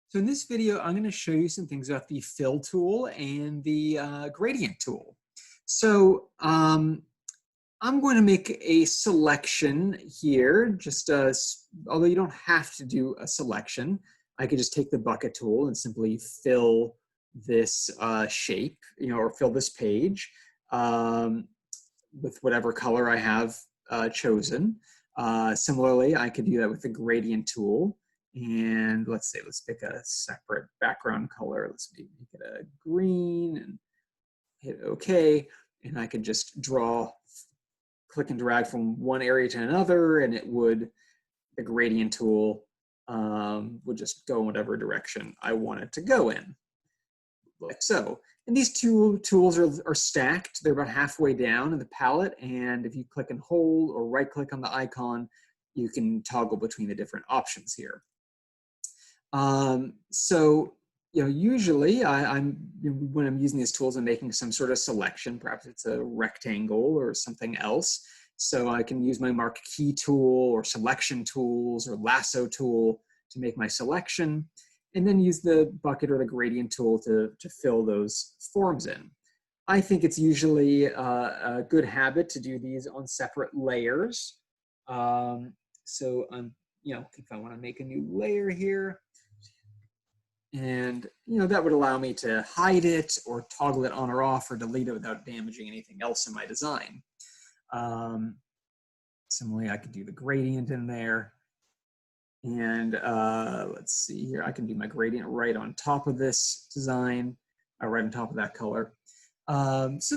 So in this video, I'm going to show you some things about the fill tool and the gradient tool. So I'm going to make a selection here, just although you don't have to do a selection. I could just take the bucket tool and simply fill this shape, or fill this page with whatever color I have chosen. Similarly, I could do that with the gradient tool. And let's pick a separate background color. Let's make it a green and hit OK. And I could just click and drag from one area to another, and the gradient tool would just go in whatever direction I want it to go in, like so. And these two tools are stacked. They're about halfway down in the palette, and if you click and hold or right click on the icon, you can toggle between the different options here. Usually when I'm using these tools, I'm making some sort of selection. Perhaps it's a rectangle or something else. So I can use my mark key tool or selection tools or lasso tool to make my selection, and then use the bucket or the gradient tool to fill those forms in. I think it's usually a good habit to do these on separate layers. If I want to make a new layer here, and that would allow me to hide it or toggle it on or off or delete it without damaging anything else in my design. Similarly, I could do the gradient in there. And let's see here, I can do my gradient right on top of this design, right on top of that color. That's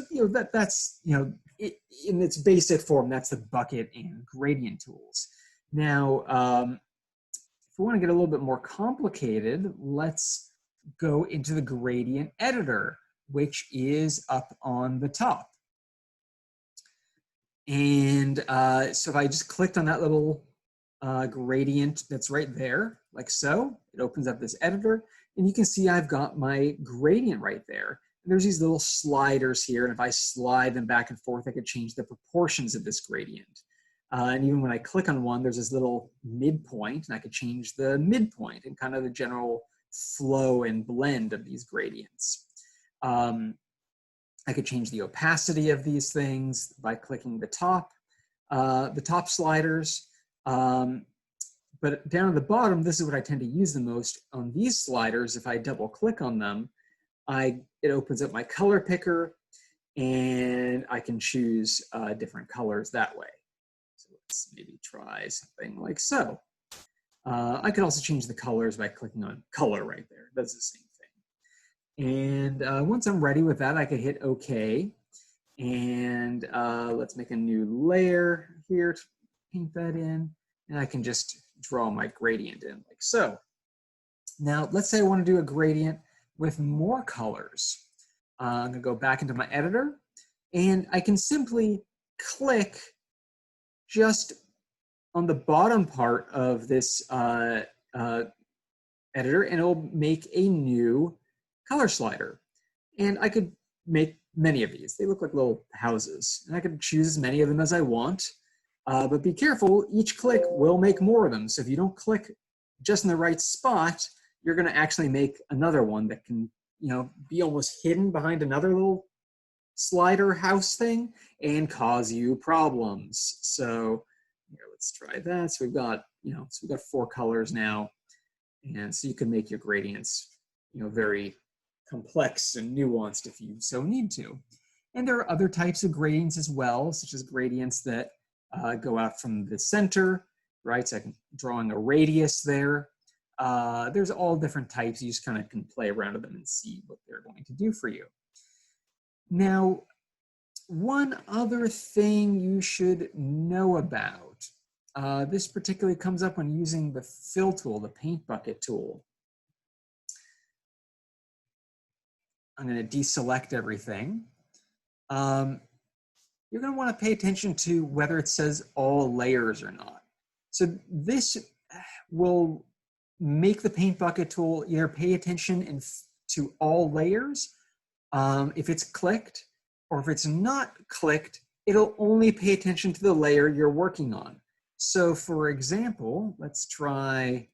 in its basic form, that's the bucket and gradient tools. Now, if we want to get a little bit more complicated, let's go into the gradient editor, which is up on the top. And so if I just clicked on that little gradient that's right there, like so, it opens up this editor, and you can see I've got my gradient right there. And there's these little sliders here, and if I slide them back and forth, I could change the proportions of this gradient. And even when I click on one, there's this little midpoint, and I could change the midpoint and kind of the general flow and blend of these gradients. I could change the opacity of these things by clicking the top sliders. But down at the bottom, this is what I tend to use the most. On these sliders, if I double click on them, it opens up my color picker, and I can choose different colors that way. So let's maybe try something like so. I could also change the colors by clicking on color right there. That's the same thing. And once I'm ready with that, I could hit OK. And let's make a new layer here to paint that in. And I can just draw my gradient in like so. Now, let's say I want to do a gradient with more colors. I'm going to go back into my editor, and I can simply click just on the bottom part of this editor, and it'll make a new color slider. And I could make many of these. They look like little houses, and I could choose as many of them as I want. But be careful, each click will make more of them. So if you don't click just in the right spot, you're going to actually make another one that can, be almost hidden behind another little slider house thing and cause you problems. So here, let's try that. So we've got, so we've got 4 colors now, and so you can make your gradients, very complex and nuanced if you so need to. And there are other types of gradients as well, such as gradients that go out from the center, right? So I'm drawing a radius there. There's all different types. You just kind of can play around with them and see what they're going to do for you. Now, one other thing you should know about, this particularly comes up when using the fill tool, the paint bucket tool. I'm going to deselect everything. You're going to want to pay attention to whether it says all layers or not. So this will make the paint bucket tool either pay attention to all layers if it's clicked, or if it's not clicked, it'll only pay attention to the layer you're working on. So for example, let's try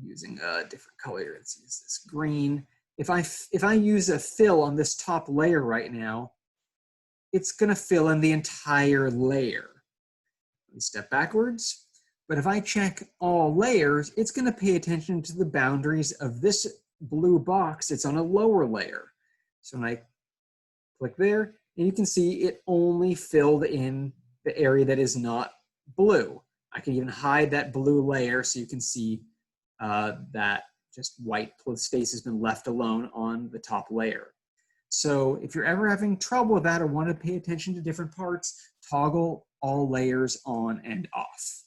using a different color. Let's use this green. If I use a fill on this top layer right now, it's going to fill in the entire layer. Let me step backwards. But if I check all layers, it's going to pay attention to the boundaries of this blue box. It's on a lower layer. So when I click there, and you can see it only filled in the area that is not blue. I can even hide that blue layer so you can see that just white space has been left alone on the top layer. So if you're ever having trouble with that or want to pay attention to different parts, toggle all layers on and off.